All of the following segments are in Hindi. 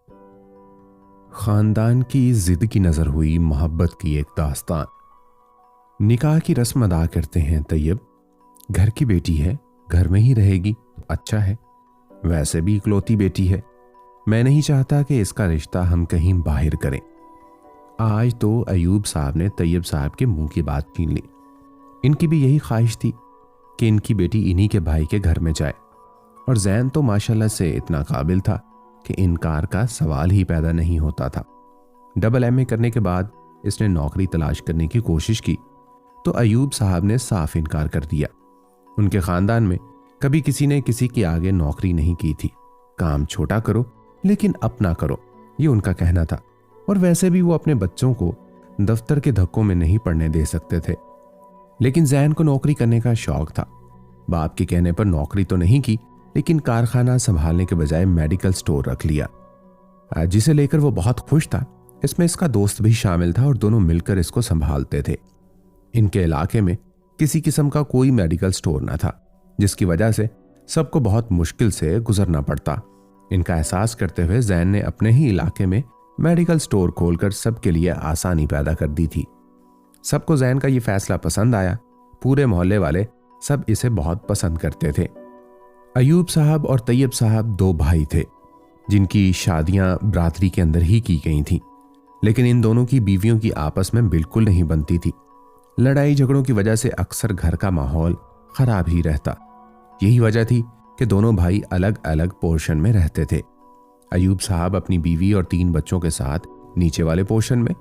खानदान की जिद की नजर हुई मोहब्बत की एक दास्तान। निकाह की रस्म अदा करते हैं तैयब। घर की बेटी है, घर में ही रहेगी तो अच्छा है। वैसे भी इकलौती बेटी है। मैं नहीं चाहता कि इसका रिश्ता हम कहीं बाहर करें। आज तो अयूब साहब ने तैयब साहब के मुंह की बात छीन ली। इनकी भी यही ख्वाहिश थी कि इनकी बेटी इन्हीं के भाई के घर में जाए, और जैन तो माशाल्लाह से इतना काबिल था कि इनकार का सवाल ही पैदा नहीं होता था। डबल एमए करने के बाद इसने नौकरी तलाश करने की कोशिश की तो अयूब साहब ने साफ इनकार कर दिया। उनके खानदान में कभी किसी ने किसी के आगे नौकरी नहीं की थी। काम छोटा करो लेकिन अपना करो, ये उनका कहना था। और वैसे भी वो अपने बच्चों को दफ्तर के धक्कों में नहीं पड़ने दे सकते थे। लेकिन जैन को नौकरी करने का शौक था। बाप के कहने पर नौकरी तो नहीं की, लेकिन कारखाना संभालने के बजाय मेडिकल स्टोर रख लिया, जिसे लेकर वो बहुत खुश था। इसमें इसका दोस्त भी शामिल था और दोनों मिलकर इसको संभालते थे। इनके इलाके में किसी किस्म का कोई मेडिकल स्टोर न था, जिसकी वजह से सबको बहुत मुश्किल से गुजरना पड़ता। इनका एहसास करते हुए जैन ने अपने ही इलाके में मेडिकल स्टोर खोलकर सबके लिए आसानी पैदा कर दी थी। सबको जैन का ये फैसला पसंद आया। पूरे मोहल्ले वाले सब इसे बहुत पसंद करते थे। अयूब साहब और तैयब साहब दो भाई थे जिनकी शादियां बरादरी के अंदर ही की गई थीं, लेकिन इन दोनों की बीवियों की आपस में बिल्कुल नहीं बनती थी। लड़ाई झगड़ों की वजह से अक्सर घर का माहौल खराब ही रहता। यही वजह थी कि दोनों भाई अलग अलग पोर्शन में रहते थे। अयूब साहब अपनी बीवी और 3 बच्चों के साथ नीचे वाले पोर्शन में,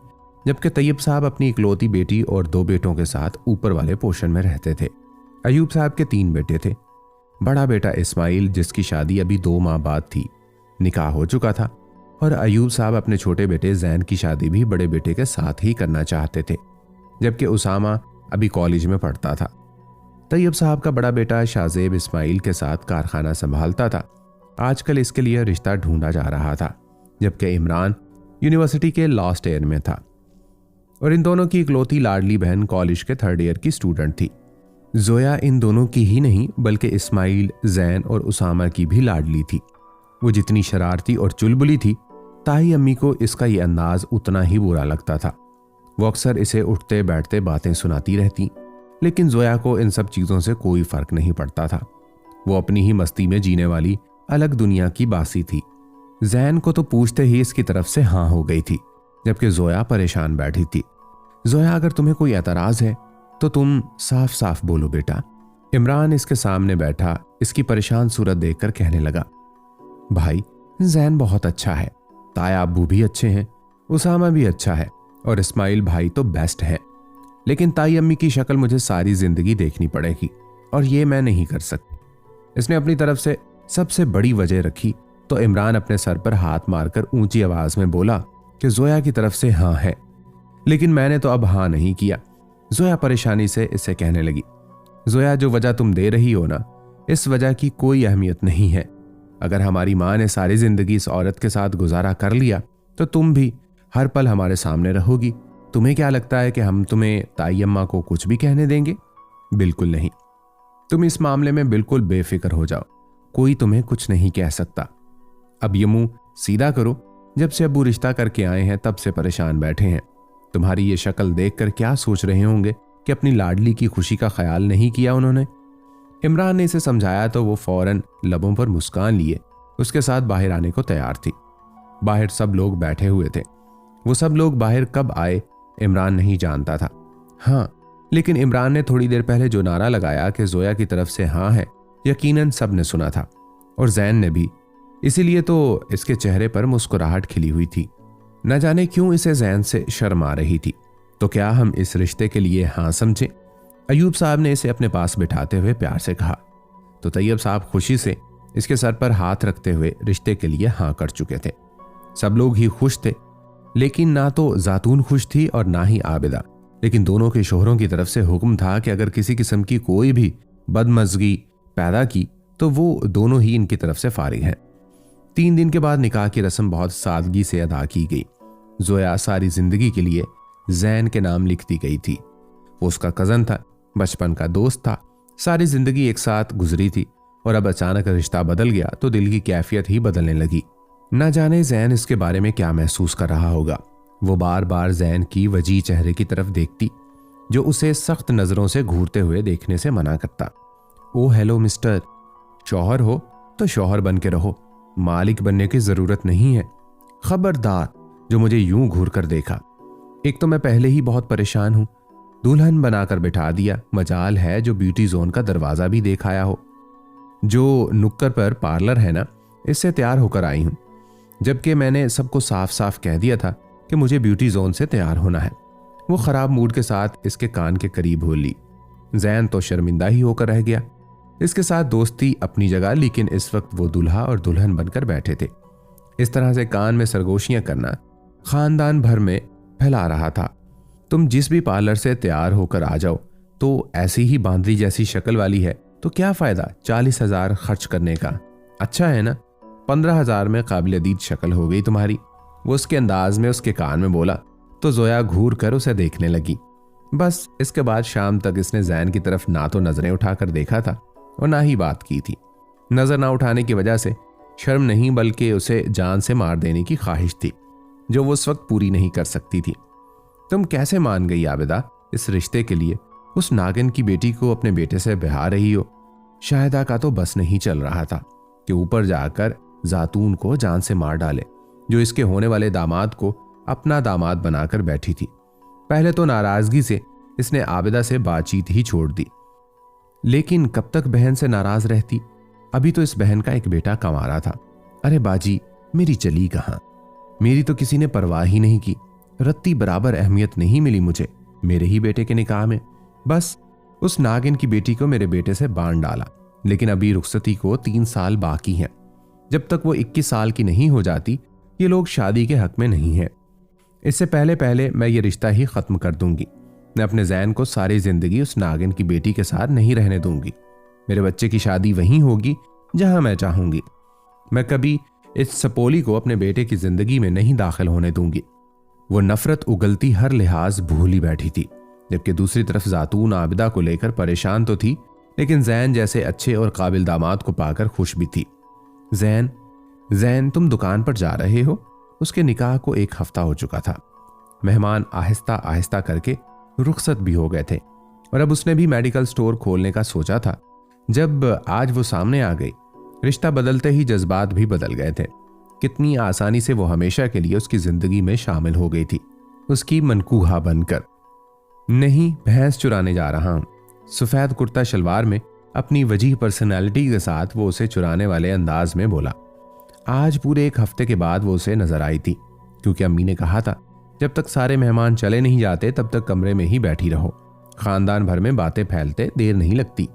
जबकि तैयब साहब अपनी इकलौती बेटी और 2 बेटों के साथ ऊपर वाले पोर्शन में रहते थे। अयूब साहब के 3 बेटे थे। बड़ा बेटा इस्माइल, जिसकी शादी अभी 2 माह बाद थी, निकाह हो चुका था, और अयूब साहब अपने छोटे बेटे जैन की शादी भी बड़े बेटे के साथ ही करना चाहते थे, जबकि उसामा अभी कॉलेज में पढ़ता था। तैयब साहब का बड़ा बेटा शाहजेब इस्माइल के साथ कारखाना संभालता था। आजकल इसके लिए रिश्ता ढूंढा जा रहा था, जबकि इमरान यूनिवर्सिटी के लास्ट ईयर में था और इन दोनों की इकलौती लाडली बहन कॉलेज के 3rd ईयर की स्टूडेंट थी। जोया इन दोनों की ही नहीं बल्कि इस्माइल, जैन और उसामा की भी लाडली थी। वो जितनी शरारती और चुलबुली थी, ताई अम्मी को इसका ये अंदाज उतना ही बुरा लगता था। वो अक्सर इसे उठते बैठते बातें सुनाती रहती, लेकिन जोया को इन सब चीज़ों से कोई फर्क नहीं पड़ता था। वो अपनी ही मस्ती में जीने वाली अलग दुनिया की बासी थी। जैन को तो पूछते ही इसकी तरफ से हाँ हो गई थी, जबकि जोया परेशान बैठी थी। जोया, अगर तुम्हें कोई एतराज है तो तुम साफ साफ बोलो बेटा। इमरान इसके सामने बैठा इसकी परेशान सूरत देखकर कहने लगा, भाई जैन बहुत अच्छा है, ताया अब्बू भी अच्छे हैं, उसामा भी अच्छा है और इस्माइल भाई तो बेस्ट है, लेकिन ताई अम्मी की शक्ल मुझे सारी जिंदगी देखनी पड़ेगी और ये मैं नहीं कर सकती। इसने अपनी तरफ से सबसे बड़ी वजह रखी तो इमरान अपने सर पर हाथ मारकर ऊंची आवाज में बोला कि जोया की तरफ से हाँ है, लेकिन मैंने तो अब हाँ नहीं किया। जोया परेशानी से इसे कहने लगी, जोया, जो वजह तुम दे रही हो ना, इस वजह की कोई अहमियत नहीं है। अगर हमारी माँ ने सारी जिंदगी इस औरत के साथ गुजारा कर लिया तो तुम भी हर पल हमारे सामने रहोगी। तुम्हें क्या लगता है कि हम तुम्हें ताई अम्मा को कुछ भी कहने देंगे? बिल्कुल नहीं। तुम इस मामले में बिल्कुल बेफिक्र हो जाओ, कोई तुम्हें कुछ नहीं कह सकता। अब ये मुंह सीधा करो, जब से अब्बू रिश्ता करके आए हैं तब से परेशान बैठे हैं। तुम्हारी ये शक्ल देखकर क्या सोच रहे होंगे कि अपनी लाडली की खुशी का ख्याल नहीं किया उन्होंने। इमरान ने इसे समझाया तो वो फौरन लबों पर मुस्कान लिए उसके साथ बाहर आने को तैयार थी। बाहर सब लोग बैठे हुए थे। वो सब लोग बाहर कब आए इमरान नहीं जानता था। हाँ, लेकिन इमरान ने थोड़ी देर पहले जो नारा लगाया कि जोया की तरफ से हाँ है, यकीनन सब ने सुना था और जैन ने भी, इसीलिए तो इसके चेहरे पर मुस्कुराहट खिली हुई थी। न जाने क्यों इसे जैन से शर्म आ रही थी। तो क्या हम इस रिश्ते के लिए हाँ समझे? अयूब साहब ने इसे अपने पास बिठाते हुए प्यार से कहा। तो तैयब साहब खुशी से इसके सर पर हाथ रखते हुए रिश्ते के लिए हाँ कर चुके थे। सब लोग ही खुश थे, लेकिन ना तो जातून खुश थी और ना ही आबिदा। लेकिन दोनों के शोहरों की तरफ से हुक्म था कि अगर किसी किस्म की कोई भी बदमज़गी पैदा की तो वो दोनों ही इनकी तरफ से फारिग हैं। 3 दिन के बाद निकाह की रस्म बहुत सादगी से अदा की गई। जोया सारी जिंदगी के लिए जैन के नाम लिख दी गई थी। वो उसका कज़न था, बचपन का दोस्त था, सारी जिंदगी एक साथ गुजरी थी और अब अचानक रिश्ता बदल गया तो दिल की कैफियत ही बदलने लगी। ना जाने जैन इसके बारे में क्या महसूस कर रहा होगा। वो बार बार जैन की वजी चेहरे की तरफ देखती जो उसे सख्त नजरों से घूरते हुए देखने से मना करता। ओ हेलो मिस्टर, शौहर हो तो शौहर बन के रहो, मालिक बनने की जरूरत नहीं है। खबरदार जो मुझे यूं घूर कर देखा। एक तो मैं पहले ही बहुत परेशान हूं, दुल्हन बनाकर बिठा दिया, मजाल है जो ब्यूटी जोन का दरवाजा भी देख आया हो। जो नुक्कड़ पर पार्लर है ना, इससे तैयार होकर आई हूं, जबकि मैंने सबको साफ साफ कह दिया था कि मुझे ब्यूटी जोन से तैयार होना है। वो खराब मूड के साथ इसके कान के करीब बोली। जैन तो शर्मिंदा ही होकर रह गया। इसके साथ दोस्ती अपनी जगह, लेकिन इस वक्त वो दूल्हा और दुल्हन बनकर बैठे थे। इस तरह से कान में सरगोशियां करना खानदान भर में फैला रहा था। तुम जिस भी पार्लर से तैयार होकर आ जाओ तो ऐसी ही बांदरी जैसी शक्ल वाली है, तो क्या फायदा 40,000 खर्च करने का। अच्छा है ना, 15,000 में काबिल दीद शक्ल हो गई तुम्हारी। वो उसके अंदाज में उसके कान में बोला तो जोया घूर कर उसे देखने लगी। बस इसके बाद शाम तक इसने जैन की तरफ ना तो नजरें उठाकर देखा था और ना ही बात की थी। नजर ना उठाने की वजह से शर्म नहीं, बल्कि उसे जान से मार देने की ख्वाहिश थी जो वो उस वक्त पूरी नहीं कर सकती थी। तुम कैसे मान गई आबिदा इस रिश्ते के लिए? उस नागिन की बेटी को अपने बेटे से ब्याह रही हो। शाहिदा का तो बस नहीं चल रहा था कि ऊपर जाकर जातून को जान से मार डाले, जो इसके होने वाले दामाद को अपना दामाद बनाकर बैठी थी। पहले तो नाराजगी से इसने आबिदा से बातचीत ही छोड़ दी, लेकिन कब तक बहन से नाराज रहती? अभी तो इस बहन का एक बेटा कमा रहा था। अरे बाजी, मेरी चली कहां? मेरी तो किसी ने परवाह ही नहीं की। रत्ती बराबर अहमियत नहीं मिली मुझे मेरे ही बेटे के निकाह में। बस उस नागिन की बेटी को मेरे बेटे से बांध डाला। लेकिन अभी रुखसती को 3 साल बाकी हैं। जब तक वो 21 साल की नहीं हो जाती, ये लोग शादी के हक में नहीं है। इससे पहले पहले मैं ये रिश्ता ही खत्म कर दूंगी। मैं अपने जैन को सारी जिंदगी उस नागिन की बेटी के साथ नहीं रहने दूंगी। मेरे बच्चे की शादी वहीं होगी जहां मैं चाहूंगी। मैं कभी इस सपोली को अपने बेटे की जिंदगी में नहीं दाखिल होने दूंगी। वो नफरत उगलती हर लिहाज भूली बैठी थी, जबकि दूसरी तरफ जातून आबिदा को लेकर परेशान तो थी, लेकिन जैन जैसे अच्छे और काबिल दामाद को पाकर खुश भी थी। जैन तुम दुकान पर जा रहे हो? उसके निकाह को 1 हफ्ता हो चुका था। मेहमान आहिस्ता आहिस्ता करके रुखसत भी हो गए थे और अब उसने भी मेडिकल स्टोर खोलने का सोचा था। जब आज वो सामने आ गई, रिश्ता बदलते ही जज्बात भी बदल गए थे। कितनी आसानी से वो हमेशा के लिए उसकी जिंदगी में शामिल हो गई थी, उसकी मनकूहा बनकर। नहीं, भैंस चुराने जा रहा हूं। सफेद कुर्ता शलवार में अपनी वजीह पर्सनालिटी के साथ वो उसे चुराने वाले अंदाज में बोला। आज पूरे 1 हफ्ते के बाद वो उसे नजर आई थी, क्योंकि अम्मी ने कहा था जब तक सारे मेहमान चले नहीं जाते तब तक कमरे में ही बैठी रहो। खानदान भर में बातें फैलते देर नहीं लगती।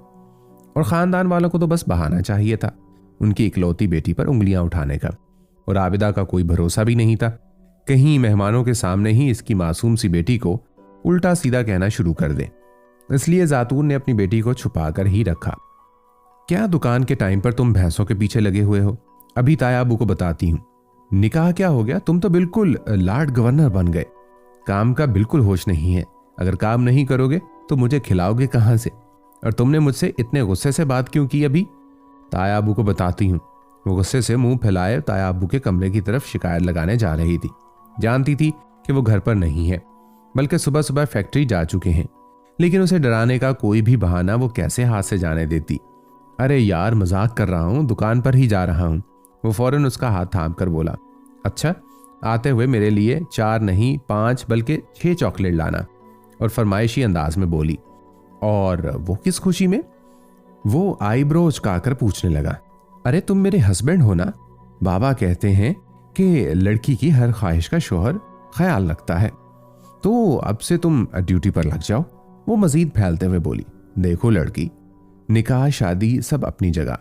और खानदान वालों को तो बस बहाना चाहिए था उनकी इकलौती बेटी पर उंगलियां उठाने का। और आबिदा का कोई भरोसा भी नहीं था, कहीं मेहमानों के सामने ही इसकी मासूम सी बेटी को उल्टा सीधा कहना शुरू कर दे। इसलिए जातून ने अपनी बेटी को छुपाकर ही रखा। क्या दुकान के टाइम पर तुम भैंसों के पीछे लगे हुए हो? अभी ताया अबू को बताती हूँ। निकाह क्या हो गया? तुम तो बिल्कुल लॉर्ड गवर्नर बन गए। काम का बिल्कुल होश नहीं है। अगर काम नहीं करोगे तो मुझे खिलाओगे कहां से? और तुमने मुझसे इतने गुस्से से बात क्यों की अभी? ताया अबू को बताती हूँ। वो गुस्से से मुंह फैलाए ताया अबू के कमरे की तरफ शिकायत लगाने जा रही थी। जानती थी कि वो घर पर नहीं है, बल्कि सुबह सुबह फैक्ट्री जा चुके हैं, लेकिन उसे डराने का कोई भी बहाना वो कैसे हाथ से जाने देती। अरे यार, मजाक कर रहा हूँ, दुकान पर ही जा रहा हूँ। वो फौरन उसका हाथ थाम कर बोला। अच्छा, आते हुए मेरे लिए 4 नहीं 5 बल्कि 6 चॉकलेट लाना। और फरमाइशी अंदाज में बोली। और वो किस खुशी में? वो आईब्रो उचकाकर पूछने लगा। अरे तुम मेरे हस्बैंड हो ना? बाबा कहते हैं कि लड़की की हर ख्वाहिश का शोहर ख्याल रखता है, तो अब से तुम ड्यूटी पर लग जाओ। वो मजीद फैलते हुए बोली। देखो लड़की, निकाह शादी सब अपनी जगह।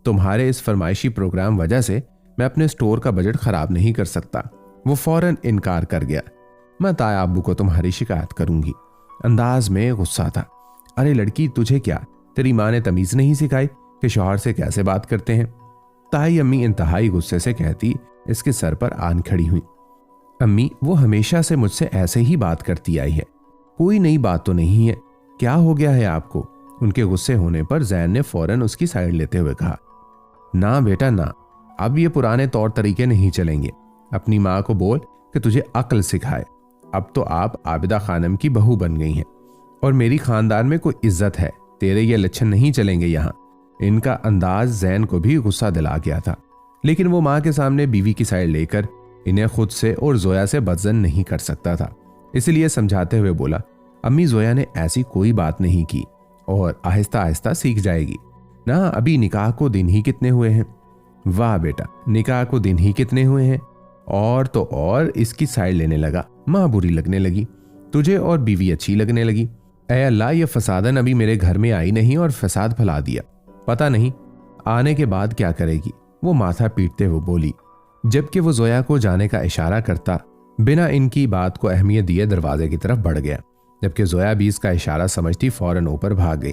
तुम्हारे इस फरमाइशी प्रोग्राम वजह से मैं अपने स्टोर का बजट खराब नहीं कर सकता। वो फौरन इनकार कर गया। मैं ताया अब्बू को तुम्हारी शिकायत करूंगी। अंदाज में गुस्सा था। अरे लड़की, तुझे क्या, तेरी माँ ने तमीज नहीं सिखाई कि शौहर से कैसे बात करते हैं? ताई अम्मी इंतहाई गुस्से से कहती इसके सर पर आन खड़ी हुई। अम्मी, वो हमेशा से मुझसे ऐसे ही बात करती आई है, कोई नई बात तो नहीं है। क्या हो गया है आपको? उनके गुस्से होने पर जैन ने फौरन उसकी साइड लेते हुए कहा। ना बेटा ना, अब ये पुराने तौर तरीके नहीं चलेंगे। अपनी माँ को बोल कि तुझे अक्ल सिखाए। अब तो आप आबिदा खानम की बहू बन गई हैं और मेरी खानदान में कोई इज्जत है। तेरे ये लक्षण नहीं चलेंगे यहाँ। इनका अंदाज जैन को भी गुस्सा दिला गया था, लेकिन वो माँ के सामने बीवी की साइड लेकर इन्हें खुद से और जोया से बदजन नहीं कर सकता था। इसलिए समझाते हुए बोला, अम्मी जोया ने ऐसी कोई बात नहीं की और आहिस्ता आहिस्ता सीख जाएगी ना। अभी निकाह को दिन ही कितने हुए हैं। वाह बेटा, निकाह को दिन ही कितने हुए हैं। और तो और इसकी साइड लेने लगा। माँ बुरी लगने लगी, तुझे और बीवी अच्छी लगने लगी। ऐ अल्लाह, ये फसादन अभी मेरे घर में आई नहीं और फसाद फैला दिया। पता नहीं आने के बाद क्या करेगी। वो माथा पीटते हुए बोली, जबकि वो जोया को जाने का इशारा करता बिना इनकी बात को अहमियत दिए दरवाजे की तरफ बढ़ गया। जबकि जोया भी इसका इशारा समझती फौरन ऊपर भाग गई,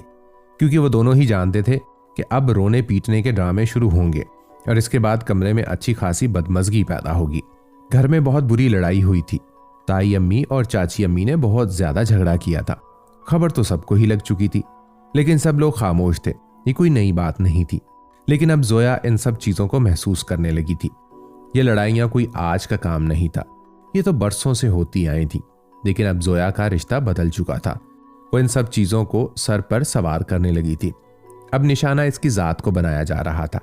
क्योंकि वो दोनों ही जानते थे कि अब रोने पीटने के ड्रामे शुरू होंगे और इसके बाद कमरे में अच्छी खासी बदमजगी पैदा होगी। घर में बहुत बुरी लड़ाई हुई थी। ताई अम्मी और चाची अम्मी ने बहुत ज्यादा झगड़ा किया था। खबर तो सबको ही लग चुकी थी, लेकिन सब लोग खामोश थे। ये कोई नई बात नहीं थी, लेकिन अब जोया इन सब चीजों को महसूस करने लगी थी। ये लड़ाइयां कोई आज का काम नहीं था, ये तो बरसों से होती आई थी। लेकिन अब जोया का रिश्ता बदल चुका था। वो इन सब चीजों को सर पर सवार करने लगी थी। अब निशाना इसकी जात को बनाया जा रहा था।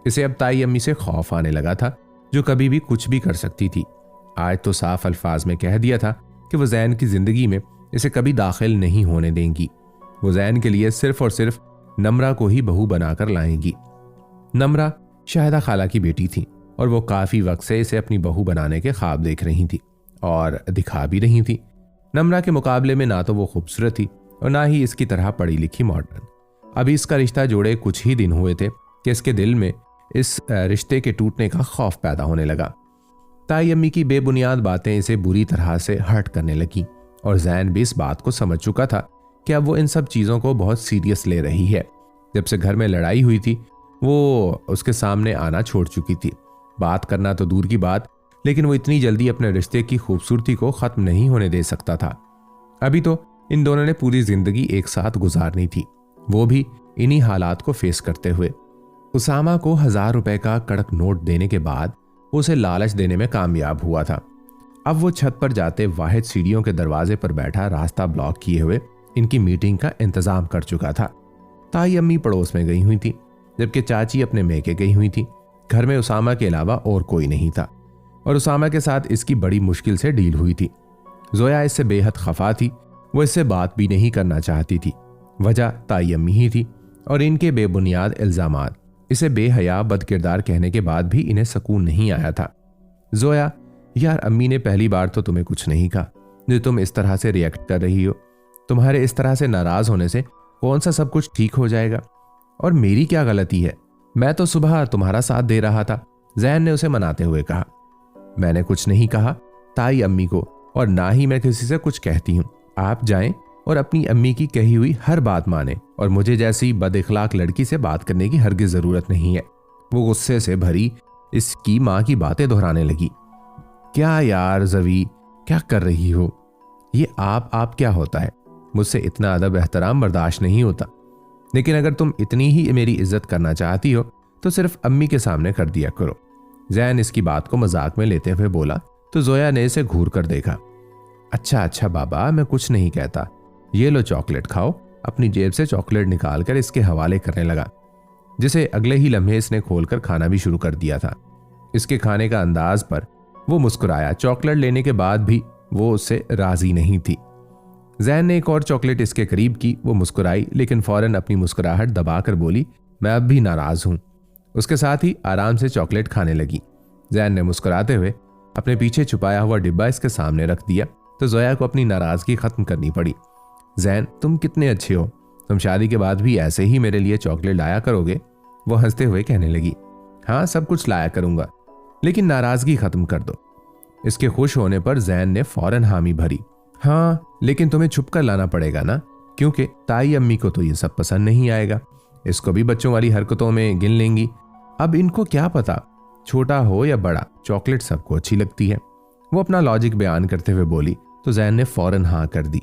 इसे अब ताई अम्मी से खौफ आने लगा था, जो कभी भी कुछ भी कर सकती थी। आज तो साफ अल्फाज में कह दिया था कि वो जैन की जिंदगी में इसे कभी दाखिल नहीं होने देंगी। वो जैन के लिए सिर्फ और सिर्फ नम्रा को ही बहू बनाकर लाएंगी। नम्रा शाहिदा खाला की बेटी थी और वो काफी वक्त से इसे अपनी बहू बनाने के ख्वाब देख रही थी और दिखा भी रही थी। नम्रा के मुकाबले में ना तो वो खूबसूरत थी और ना ही इसकी तरह पढ़ी लिखी मॉडर्न। अभी इसका रिश्ता जोड़े कुछ ही दिन हुए थे कि इसके दिल में इस रिश्ते के टूटने का खौफ पैदा होने लगा। ताई अम्मी की बेबुनियाद बातें इसे बुरी तरह से हर्ट करने लगी और जैन भी इस बात को समझ चुका था कि अब वो इन सब चीज़ों को बहुत सीरियस ले रही है। जब से घर में लड़ाई हुई थी वो उसके सामने आना छोड़ चुकी थी। बात करना तो दूर की बात, लेकिन वो इतनी जल्दी अपने रिश्ते की खूबसूरती को ख़त्म नहीं होने दे सकता था। अभी तो इन दोनों ने पूरी जिंदगी एक साथ गुजारनी थी, वो भी इन्हीं हालात को फेस करते हुए। उसामा को 1000 रुपए का कड़क नोट देने के बाद उसे लालच देने में कामयाब हुआ था। अब वो छत पर जाते वाहिद सीढ़ियों के दरवाजे पर बैठा रास्ता ब्लॉक किए हुए इनकी मीटिंग का इंतजाम कर चुका था। ताई अम्मी पड़ोस में गई हुई थी, जबकि चाची अपने मेके गई हुई थी। घर में उसामा के अलावा और कोई नहीं था और उसामा के साथ इसकी बड़ी मुश्किल से डील हुई थी। जोया इससे बेहद खफा थी, वो इससे बात भी नहीं करना चाहती थी। वजह ताई अम्मी ही थी और इनके बेबुनियाद इल्जामात। इसे बेहया बदकिरदार कहने के बाद भी इन्हें सुकून नहीं आया था। जोया, यार अम्मी ने पहली बार तो तुम्हें कुछ नहीं कहा, जो तुम इस तरह से रिएक्ट कर रही हो। तुम्हारे इस तरह से नाराज होने से कौन सा सब कुछ ठीक हो जाएगा? और मेरी क्या गलती है? मैं तो सुबह तुम्हारा साथ दे रहा था, जैन ने उसे मनाते हुए कहा। मैंने कुछ नहीं कहा ताई अम्मी को, और ना ही मैं किसी से कुछ कहती हूँ। आप जाएं और अपनी अम्मी की कही हुई हर बात माने और मुझे जैसी बदइखलाक लड़की से बात करने की हरगिज जरूरत नहीं है। वो गुस्से से भरी इसकी माँ की बातें दोहराने लगी। क्या यार जवी, क्या कर रही हो? ये आप क्या होता है? मुझसे इतना अदब एहतराम बर्दाश्त नहीं होता। लेकिन अगर तुम इतनी ही मेरी इज्जत करना चाहती हो तो सिर्फ अम्मी के सामने कर दिया करो। जैन इसकी बात को मजाक में लेते हुए बोला तो जोया ने इसे घूर कर देखा। अच्छा बाबा, मैं कुछ नहीं कहता, ये लो चॉकलेट खाओ। अपनी जेब से चॉकलेट निकालकर इसके हवाले करने लगा, जिसे अगले ही लम्हे इसने खोलकर खाना भी शुरू कर दिया था। इसके खाने का अंदाज पर वो मुस्कुराया। चॉकलेट लेने के बाद भी वो उससे राजी नहीं थी। जैन ने एक और चॉकलेट इसके करीब की। वो मुस्कुराई, लेकिन फौरन अपनी मुस्कुराहट दबाकर बोली, मैं अब भी नाराज हूं। उसके साथ ही आराम से चॉकलेट खाने लगी। जैन ने मुस्कुराते हुए अपने पीछे छुपाया हुआ डिब्बा इसके सामने रख दिया तो जोया को अपनी नाराजगी खत्म करनी पड़ी। जैन, तुम कितने अच्छे हो, तुम शादी के बाद भी ऐसे ही मेरे लिए चॉकलेट लाया करोगे? वो हंसते हुए कहने लगी। हाँ, सब कुछ लाया करूंगा, लेकिन नाराजगी खत्म कर दो। इसके खुश होने पर जैन ने फौरन हामी भरी। हाँ, लेकिन तुम्हें छुप कर लाना पड़ेगा ना, क्योंकि ताई अम्मी को तो ये सब पसंद नहीं आएगा। इसको भी बच्चों वाली हरकतों में गिन लेंगी। अब इनको क्या पता, छोटा हो या बड़ा, चॉकलेट सबको अच्छी लगती है। वो अपना लॉजिक बयान करते हुए बोली तो जैन ने फौरन हाँ कर दी,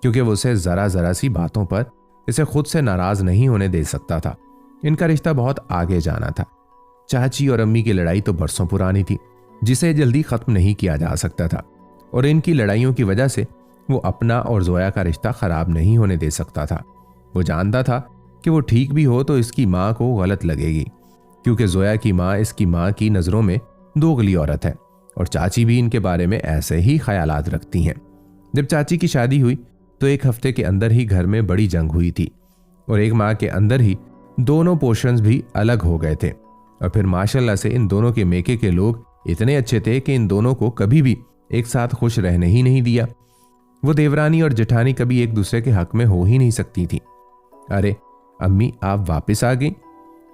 क्योंकि वो उसे जरा सी बातों पर इसे खुद से नाराज नहीं होने दे सकता था। इनका रिश्ता बहुत आगे जाना था। चाची और अम्मी की लड़ाई तो बरसों पुरानी थी, जिसे जल्दी खत्म नहीं किया जा सकता था, और इनकी लड़ाइयों की वजह से वो अपना और जोया का रिश्ता खराब नहीं होने दे सकता था। वो जानता था कि वो ठीक भी हो तो इसकी माँ को गलत लगेगी, क्योंकि जोया की माँ इसकी माँ की नज़रों में दोगली औरत है, और चाची भी इनके बारे में ऐसे ही ख्यालात रखती हैं। जब चाची की शादी हुई तो एक हफ्ते के अंदर ही घर में बड़ी जंग हुई थी, और एक माह के अंदर ही दोनों पोर्शंस भी अलग हो गए थे। और फिर माशाल्लाह से इन दोनों के मेके के लोग इतने अच्छे थे कि इन दोनों को कभी भी एक साथ खुश रहने ही नहीं दिया। वो देवरानी और जेठानी कभी एक दूसरे के हक में हो ही नहीं सकती थी। अरे अम्मी, आप वापस आ गई?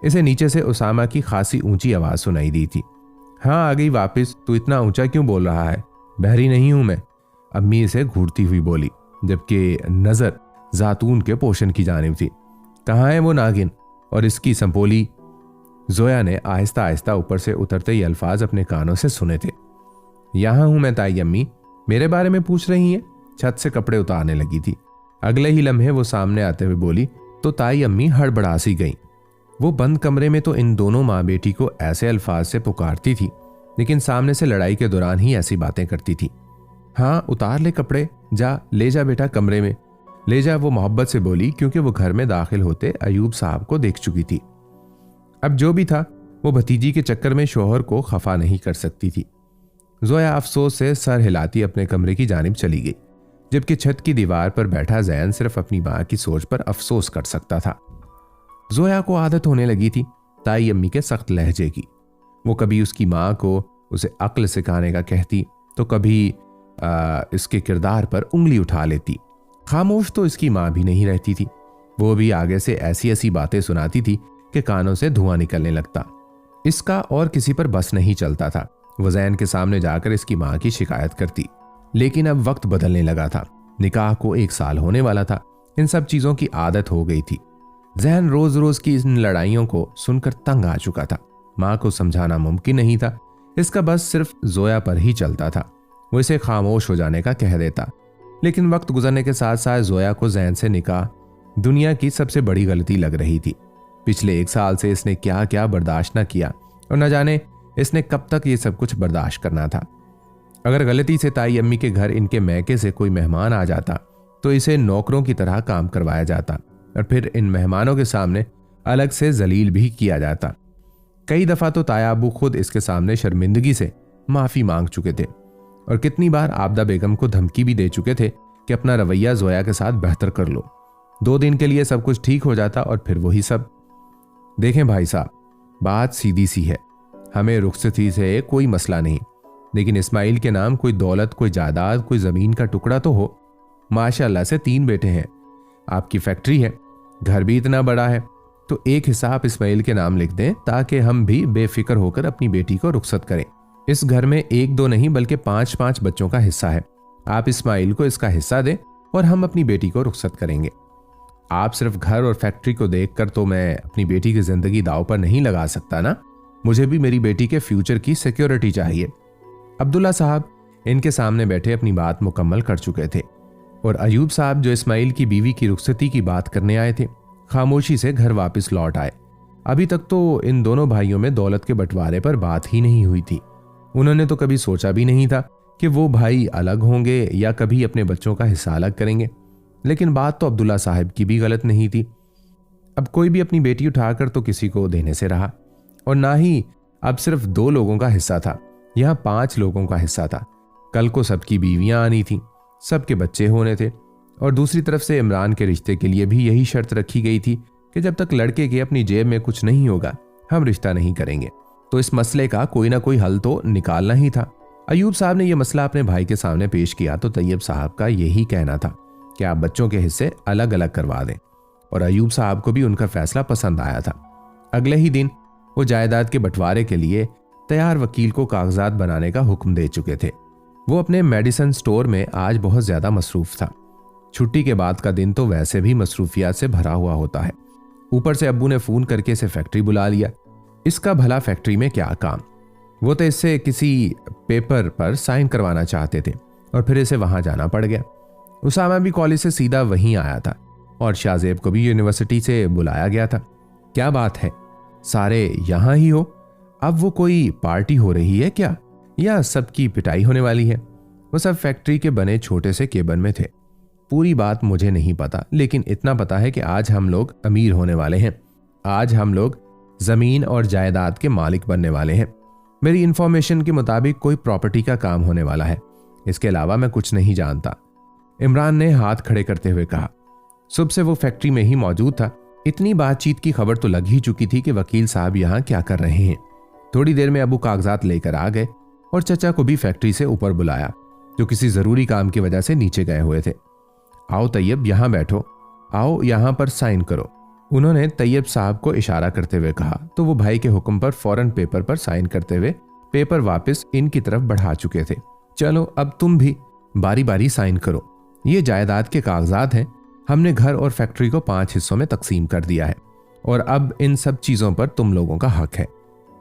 इसे नीचे से उसामा की खासी ऊंची आवाज सुनाई दी थी। हाँ, आ गई वापस। तू इतना ऊंचा क्यों बोल रहा है? बहरी नहीं हूं मैं, अम्मी इसे घूरती हुई बोली, जबकि नजर जातून के पोषण की जानिब थी। कहाँ है वो नागिन और इसकी संपोली? जोया ने आहिस्ता आहिस्ता ऊपर से उतरते ये अल्फाज अपने कानों से सुने थे। यहां हूं मैं ताई अम्मी, मेरे बारे में पूछ रही हैं? छत से कपड़े उतारने लगी थी। अगले ही लम्हे वो सामने आते हुए बोली तो ताई अम्मी हड़बड़ा सी गई। वो बंद कमरे में तो इन दोनों माँ बेटी को ऐसे अल्फाज से पुकारती थी, लेकिन सामने से लड़ाई के दौरान ही ऐसी बातें करती थी। हाँ, उतार ले कपड़े, जा ले जा बेटा कमरे में ले जा, वो मोहब्बत से बोली, क्योंकि वो घर में दाखिल होते अयूब साहब को देख चुकी थी। अब जो भी था वो भतीजी के चक्कर में शोहर को खफा नहीं कर सकती थी। जोया अफसोस से सर हिलाती अपने कमरे की जानिब चली गई, जबकि छत की दीवार पर बैठा जैन सिर्फ अपनी मां की सोच पर अफसोस कर सकता था। जोया को आदत होने लगी थी ताई अम्मी के सख्त लहजे की। वो कभी उसकी मां को उसे अक्ल सिखाने का कहती तो कभी इसके किरदार पर उंगली उठा लेती। खामोश तो इसकी मां भी नहीं रहती थी, वो भी आगे से ऐसी ऐसी बातें सुनाती थी कि कानों से धुआं निकलने लगता। इसका और किसी पर बस नहीं चलता था। वो जैन के सामने जाकर इसकी मां की शिकायत करती, लेकिन अब वक्त बदलने लगा था। निकाह को 1 साल होने वाला था। इन सब चीजों की आदत हो गई थी। जैन रोज रोज की इन लड़ाइयों को सुनकर तंग आ चुका था। मां को समझाना मुमकिन नहीं था, इसका बस सिर्फ जोया पर ही चलता था। वो इसे खामोश हो जाने का कह देता, लेकिन वक्त गुजरने के साथ साथ जोया को जैन से निकाह दुनिया की सबसे बड़ी गलती लग रही थी। पिछले 1 साल से इसने क्या क्या बर्दाश्त न किया, और न जाने इसने कब तक ये सब कुछ बर्दाश्त करना था। अगर गलती से ताई अम्मी के घर इनके मैके से कोई मेहमान आ जाता तो इसे नौकरों की तरह काम करवाया जाता, और फिर इन मेहमानों के सामने अलग से जलील भी किया जाता। कई दफा तो ताया अबू खुद इसके सामने शर्मिंदगी से माफी मांग चुके थे, और कितनी बार आबदा बेगम को धमकी भी दे चुके थे कि अपना रवैया जोया के साथ बेहतर कर लो। 2 दिन के लिए सब कुछ ठीक हो जाता और फिर वही सब। देखें भाई साहब, बात सीधी सी है, हमें रुखसती से कोई मसला नहीं, लेकिन इस्माइल के नाम कोई दौलत, कोई जायदाद, कोई जमीन का टुकड़ा तो हो। माशाल्लाह से 3 बेटे हैं, आपकी फैक्ट्री है, घर भी इतना बड़ा है, तो एक हिसाब इस्माइल के नाम लिख दें ताकि हम भी बेफिक्र होकर अपनी बेटी को रुखसत करें। इस घर में 1-2 नहीं बल्कि 5-5 बच्चों का हिस्सा है। आप इस्माइल को इसका हिस्सा दें और हम अपनी बेटी को रुखसत करेंगे। आप सिर्फ घर और फैक्ट्री को देखकर तो मैं अपनी बेटी की जिंदगी दांव पर नहीं लगा सकता ना, मुझे भी मेरी बेटी के फ्यूचर की सिक्योरिटी चाहिए। अब्दुल्ला साहब इनके सामने बैठे अपनी बात मुकम्मल कर चुके थे, और अयूब साहब जो इस्माइल की बीवी की रुखसती की बात करने आए थे, खामोशी से घर वापस लौट आए। अभी तक तो इन दोनों भाइयों में दौलत के बंटवारे पर बात ही नहीं हुई थी। उन्होंने तो कभी सोचा भी नहीं था कि वो भाई अलग होंगे या कभी अपने बच्चों का हिस्सा अलग करेंगे। लेकिन बात तो अब्दुल्ला साहब की भी गलत नहीं थी। अब कोई भी अपनी बेटी उठाकर तो किसी को देने से रहा, और ना ही अब सिर्फ 2 लोगों का हिस्सा था, यहाँ 5 लोगों का हिस्सा था। कल को सबकी बीवियां आनी थी, सबके बच्चे होने थे, और दूसरी तरफ से इमरान के रिश्ते के लिए भी यही शर्त रखी गई थी कि जब तक लड़के के अपनी जेब में कुछ नहीं होगा हम रिश्ता नहीं करेंगे। तो इस मसले का कोई ना कोई हल तो निकालना ही था। अयूब साहब ने यह मसला अपने भाई के सामने पेश किया तो तैयब साहब का यही कहना था कि आप बच्चों के हिस्से अलग अलग करवा दें, और अयूब साहब को भी उनका फैसला पसंद आया था। अगले ही दिन वो जायदाद के बंटवारे के लिए तैयार वकील को कागजात बनाने का हुक्म दे चुके थे। वो अपने मेडिसिन स्टोर में आज बहुत ज्यादा मसरूफ था। छुट्टी के बाद का दिन तो वैसे भी मसरूफियात से भरा हुआ होता है, ऊपर से अब्बू ने फोन करके इसे फैक्ट्री बुला लिया। इसका भला फैक्ट्री में क्या काम, वो तो इससे किसी पेपर पर साइन करवाना चाहते थे, और फिर इसे वहां जाना पड़ गया। उसामा भी कॉलेज से सीधा वहीं आया था, और शाहजेब को भी यूनिवर्सिटी से बुलाया गया था। क्या बात है, सारे यहां ही हो? अब वो कोई पार्टी हो रही है क्या, या सबकी पिटाई होने वाली है? वो सब फैक्ट्री के बने छोटे से केबिन में थे। पूरी बात मुझे नहीं पता, लेकिन इतना पता है कि आज हम लोग अमीर होने वाले हैं। आज हम लोग जमीन और जायदाद के मालिक बनने वाले हैं। मेरी इंफॉर्मेशन के मुताबिक कोई प्रॉपर्टी का काम होने वाला है। इसके अलावा मैं कुछ नहीं जानता। इमरान ने हाथ खड़े करते हुए कहा। सुबह से वो फैक्ट्री में ही मौजूद था। इतनी बातचीत की खबर तो लग ही चुकी थी कि वकील साहब यहाँ क्या कर रहे हैं। थोड़ी देर में अबू कागजात लेकर आ गए और चचा को भी फैक्ट्री से ऊपर बुलाया, जो किसी जरूरी काम की वजह से नीचे गए हुए थे। आओ तैयब, यहाँ बैठो, आओ यहाँ पर साइन करो। उन्होंने तैयब साहब को इशारा करते हुए कहा, तो वो भाई के हुक्म पर फौरन पेपर पर साइन करते हुए पेपर वापस इनकी तरफ बढ़ा चुके थे। चलो अब तुम भी बारी बारी साइन करो। ये जायदाद के कागजात हैं। हमने घर और फैक्ट्री को 5 हिस्सों में तकसीम कर दिया है और अब इन सब चीजों पर तुम लोगों का हक है।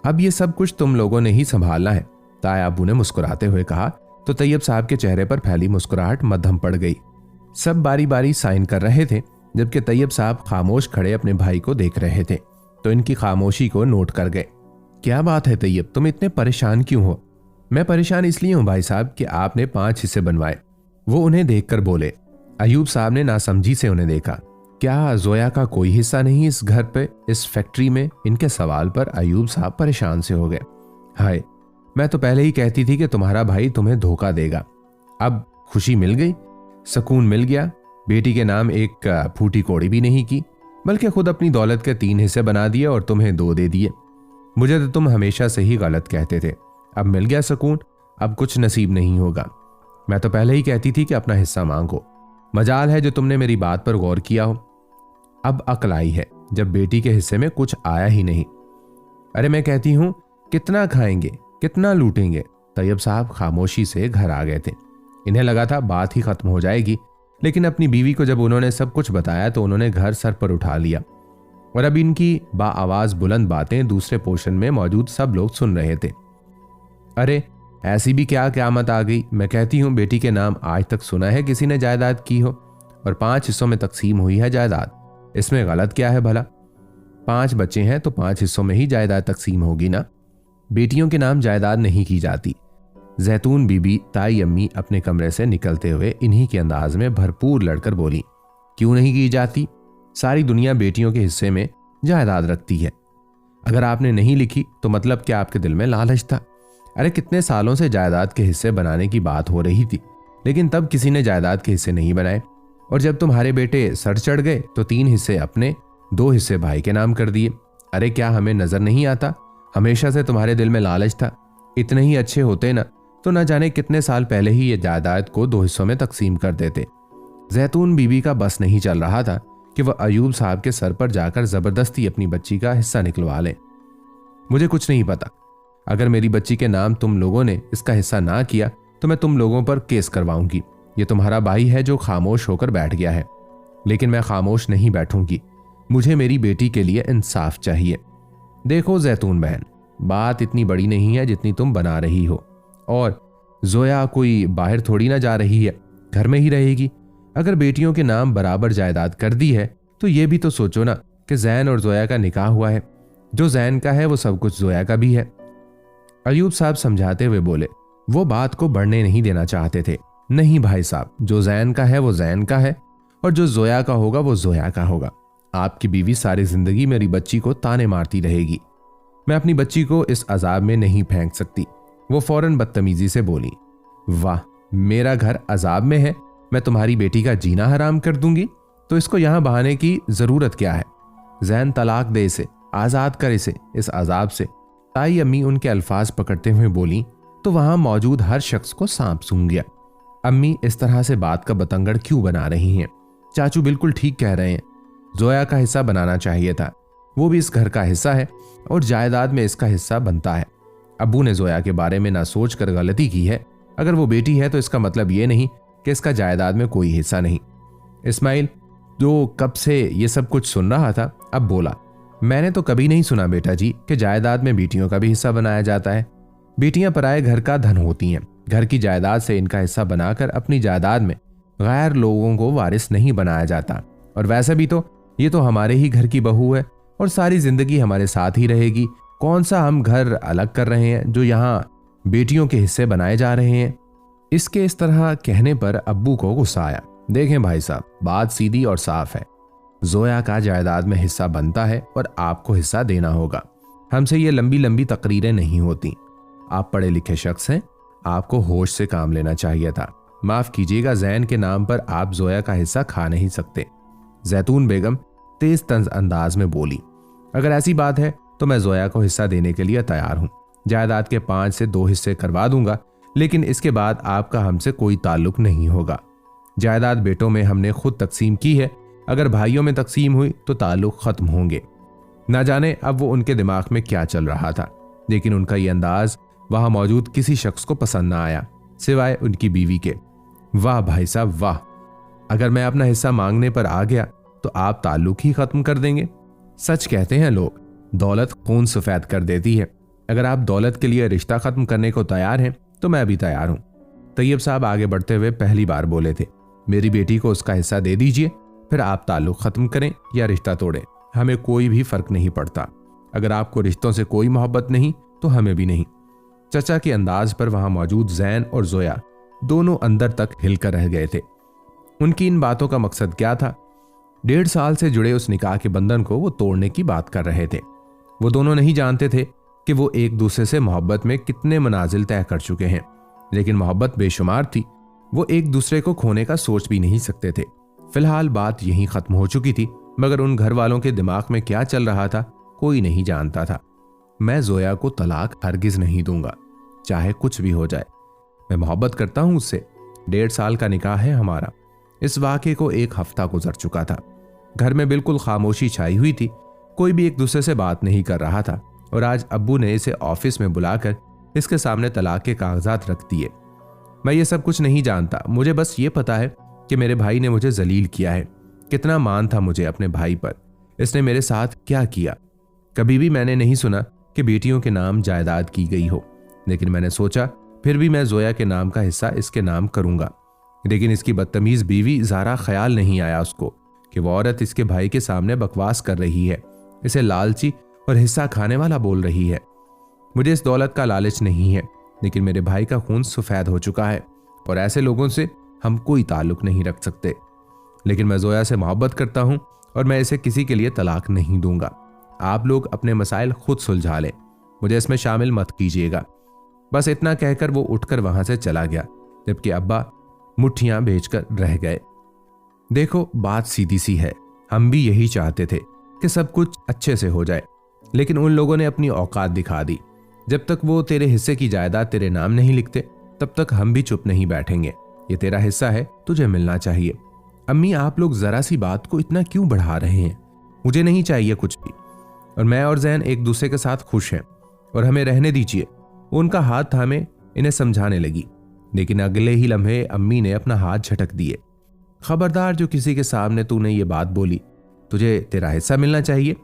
अब ये सब कुछ तुम लोगों ने ही संभालना है। ताया अबू ने मुस्कुराते हुए कहा, तो तैयब साहब के चेहरे पर फैली मुस्कुराहट मद्धम पड़ गई। सब बारी बारी साइन कर रहे थे, जबकि तैयब साहब खामोश खड़े अपने भाई को देख रहे थे, तो इनकी खामोशी को नोट कर गए। क्या बात है तैयब, तुम इतने परेशान क्यों हो? मैं परेशान इसलिए हूं भाई साहब कि आपने 5 हिस्से बनवाए। वो उन्हें देखकर बोले। अयूब साहब ने नासमझी से उन्हें देखा। क्या जोया का कोई हिस्सा नहीं इस घर पे, इस फैक्ट्री में? इनके सवाल पर अयूब साहब परेशान से हो गए। हाय, मैं तो पहले ही कहती थी कि तुम्हारा भाई तुम्हें धोखा देगा। अब खुशी मिल गई, सुकून मिल गया। बेटी के नाम एक फूटी कौड़ी भी नहीं की, बल्कि खुद अपनी दौलत के 3 हिस्से बना दिए और तुम्हें 2 दे दिए। मुझे तो तुम हमेशा से ही गलत कहते थे। अब मिल गया सुकून, अब कुछ नसीब नहीं होगा। मैं तो पहले ही कहती थी कि अपना हिस्सा मांगो। मजाल है जो तुमने मेरी बात पर गौर किया हो। अब अक्ल आई है जब बेटी के हिस्से में कुछ आया ही नहीं। अरे मैं कहती हूं, कितना खाएंगे, कितना लूटेंगे? तैयब साहब खामोशी से घर आ गए थे। इन्हें लगा था बात ही खत्म हो जाएगी, लेकिन अपनी बीवी को जब उन्होंने सब कुछ बताया तो उन्होंने घर सर पर उठा लिया और अब इनकी बाआवाज बुलंद बातें दूसरे पोर्शन में मौजूद सब लोग सुन रहे थे। अरे ऐसी भी क्या क़यामत आ गई? मैं कहती हूँ बेटी के नाम आज तक सुना है किसी ने जायदाद की हो, और 5 हिस्सों में तकसीम हुई है जायदाद। इसमें गलत क्या है भला? 5 बच्चे हैं तो 5 हिस्सों में ही जायदाद तकसीम होगी ना। बेटियों के नाम जायदाद नहीं की जाती। जैतून बीबी ताई अम्मी अपने कमरे से निकलते हुए इन्हीं के अंदाज में भरपूर लड़कर बोली, क्यों नहीं की जाती? सारी दुनिया बेटियों के हिस्से में जायदाद रखती है। अगर आपने नहीं लिखी तो मतलब क्या आपके दिल में लालच था? अरे कितने सालों से जायदाद के हिस्से बनाने की बात हो रही थी, लेकिन तब किसी ने जायदाद के हिस्से नहीं बनाए, और जब तुम्हारे बेटे सर चढ़ गए तो 3 हिस्से अपने, 2 हिस्से भाई के नाम कर दिए। अरे क्या हमें नजर नहीं आता? हमेशा से तुम्हारे दिल में लालच था। इतने ही अच्छे होते ना तो न जाने कितने साल पहले ही ये जायदाद को 2 हिस्सों में तकसीम कर देते। जैतून बीबी का बस नहीं चल रहा था कि वह अयूब साहब के सर पर जाकर जबरदस्ती अपनी बच्ची का हिस्सा निकलवा ले। मुझे कुछ नहीं पता। अगर मेरी बच्ची के नाम तुम लोगों ने इसका हिस्सा ना किया तो मैं तुम लोगों पर केस करवाऊंगी। ये तुम्हारा भाई है जो खामोश होकर बैठ गया है, लेकिन मैं खामोश नहीं बैठूंगी। मुझे मेरी बेटी के लिए इंसाफ चाहिए। देखो जैतून बहन, बात इतनी बड़ी नहीं है जितनी तुम बना रही हो, और जोया कोई बाहर थोड़ी ना जा रही है, घर में ही रहेगी। अगर बेटियों के नाम बराबर जायदाद कर दी है तो ये भी तो सोचो ना कि जैन और जोया का निकाह हुआ है। जो जैन का है वो सब कुछ जोया का भी है। अयूब साहब समझाते हुए बोले। वो बात को बढ़ने नहीं देना चाहते थे। नहीं भाई साहब, जो जैन का है वो जैन का है, और जो जोया का होगा वो जोया का होगा। आपकी बीवी सारी जिंदगी मेरी बच्ची को ताने मारती रहेगी। मैं अपनी बच्ची को इस अजाब में नहीं फेंक सकती। वो फौरन बदतमीजी से बोली, वाह, मेरा घर अजाब में है, मैं तुम्हारी बेटी का जीना हराम कर दूंगी, तो इसको यहां बहाने की जरूरत क्या है? जैन तलाक दे इसे, आजाद कर इसे इस अजाब से। ताई अम्मी उनके अल्फाज पकड़ते हुए बोली तो वहां मौजूद हर शख्स को सांप सूंघ गया। अम्मी इस तरह से बात का बतंगड़ क्यों बना रही हैं? चाचू बिल्कुल ठीक कह रहे हैं। जोया का हिस्सा बनाना चाहिए था, वो भी इस घर का हिस्सा है और जायदाद में इसका हिस्सा बनता है। अब्बू ने जोया के बारे में ना सोच कर गलती की है। अगर वो बेटी है तो इसका मतलब ये नहीं कि इसका जायदाद में कोई हिस्सा नहीं। इस्माइल, जो कब से ये सब कुछ सुन रहा था, अब बोला, मैंने तो कभी नहीं सुना बेटा जी कि जायदाद में बेटियों का भी हिस्सा बनाया जाता है। बेटियां पराए घर का धन होती हैं। घर की जायदाद से इनका हिस्सा बनाकर अपनी जायदाद में गैर लोगों को वारिस नहीं बनाया जाता। और वैसे भी तो ये तो हमारे ही घर की बहू है और सारी जिंदगी हमारे साथ ही रहेगी, कौन सा हम घर अलग कर रहे हैं जो यहाँ बेटियों के हिस्से बनाए जा रहे हैं। इसके इस तरह कहने पर अब्बू को गुस्सा आया। देखें भाई साहब, बात सीधी और साफ है। जोया का जायदाद में हिस्सा बनता है और आपको हिस्सा देना होगा। हमसे ये लंबी लंबी तकरीरें नहीं होती। आप पढ़े लिखे शख्स हैं, आपको होश से काम लेना चाहिए था। माफ कीजिएगा, जैन के नाम पर आप जोया का हिस्सा खा नहीं सकते। जैतून बेगम तेज तंज अंदाज में बोली। अगर ऐसी बात है तो मैं जोया को हिस्सा देने के लिए तैयार हूं। जायदाद के 5 से 2 हिस्से करवा दूंगा, लेकिन इसके बाद आपका हमसे कोई ताल्लुक नहीं होगा। जायदाद बेटों में हमने खुद तकसीम की है, अगर भाइयों में तकसीम हुई तो ताल्लुक खत्म होंगे। ना जाने अब वो उनके दिमाग में क्या चल रहा था, लेकिन उनका ये अंदाज वहां मौजूद किसी शख्स को पसंद ना आया, सिवाय उनकी बीवी के। वाह भाई साहब वाह, अगर मैं अपना हिस्सा मांगने पर आ गया तो आप ताल्लुक ही खत्म कर देंगे। सच कहते हैं लोग, दौलत खून सफेद कर देती है। अगर आप दौलत के लिए रिश्ता खत्म करने को तैयार हैं तो मैं भी तैयार हूं। तैयब साहब आगे बढ़ते हुए पहली बार बोले थे, मेरी बेटी को उसका हिस्सा दे दीजिए, फिर आप ताल्लुक खत्म करें या रिश्ता तोड़ें, हमें कोई भी फर्क नहीं पड़ता। अगर आपको रिश्तों से कोई मोहब्बत नहीं तो हमें भी नहीं। चचा के अंदाज पर वहां मौजूद जैन और जोया दोनों अंदर तक हिलकर रह गए थे। उनकी इन बातों का मकसद क्या था? 1.5 साल से जुड़े उस निकाह के बंधन को वो तोड़ने की बात कर रहे थे। वो दोनों नहीं जानते थे कि वो एक दूसरे से मोहब्बत में कितने मनाजिल तय कर चुके हैं, लेकिन मोहब्बत बेशुमार थी। वो एक दूसरे को खोने का सोच भी नहीं सकते थे। फिलहाल बात यहीं खत्म हो चुकी थी, मगर उन घर वालों के दिमाग में क्या चल रहा था कोई नहीं जानता था। मैं जोया को तलाक हरगिज नहीं दूंगा, चाहे कुछ भी हो जाए। मैं मोहब्बत करता हूं उससे। 1.5 साल का निकाह है हमारा। इस वाक़े को 1 हफ्ता गुजर चुका था। घर में बिल्कुल खामोशी छाई हुई थी, कोई भी एक दूसरे से बात नहीं कर रहा था। और आज अब्बू ने इसे ऑफिस में बुलाकर इसके सामने तलाक के कागजात रख दिए। मैं ये सब कुछ नहीं जानता, मुझे बस ये पता है कि मेरे भाई ने मुझे जलील किया है। कितना मान था मुझे अपने भाई पर, इसने मेरे साथ क्या किया। कभी भी मैंने नहीं सुना कि बेटियों के नाम जायदाद की गई हो, लेकिन मैंने सोचा फिर भी मैं जोया के नाम का हिस्सा इसके नाम करूंगा। लेकिन इसकी बदतमीज बीवी ज़ारा ख्याल नहीं आया उसको कि वो औरत इसके भाई के सामने बकवास कर रही है, इसे लालची और हिस्सा खाने वाला बोल रही है। मुझे इस दौलत का लालच नहीं है, लेकिन मेरे भाई का खून सफेद हो चुका है और ऐसे लोगों से हम कोई ताल्लुक नहीं रख सकते। लेकिन मैं जोया से मोहब्बत करता हूं और मैं इसे किसी के लिए तलाक नहीं दूंगा। आप लोग अपने मसाइल खुद सुलझा लें, मुझे इसमें शामिल मत कीजिएगा। बस इतना कहकर वो उठकर वहां से चला गया, जबकि अब्बा मुट्ठियां भेजकर रह गए। देखो बात सीधी सी है, हम भी यही चाहते थे कि सब कुछ अच्छे से हो जाए, लेकिन उन लोगों ने अपनी औकात दिखा दी। जब तक वो तेरे हिस्से की जायदाद तेरे नाम नहीं लिखते, तब तक हम भी चुप नहीं बैठेंगे। ये तेरा हिस्सा है, तुझे मिलना चाहिए। अम्मी आप लोग जरा सी बात को इतना क्यों बढ़ा रहे हैं? मुझे नहीं चाहिए कुछ भी, और मैं और जैन एक दूसरे के साथ खुश हैं और हमें रहने दीजिए। उनका हाथ थामे इन्हें समझाने लगी, लेकिन अगले ही लम्हे अम्मी ने अपना हाथ झटक दिए। खबरदार, जो किसी के सामने तूने ये बात बोली, तुझे तेरा हिस्सा मिलना चाहिए।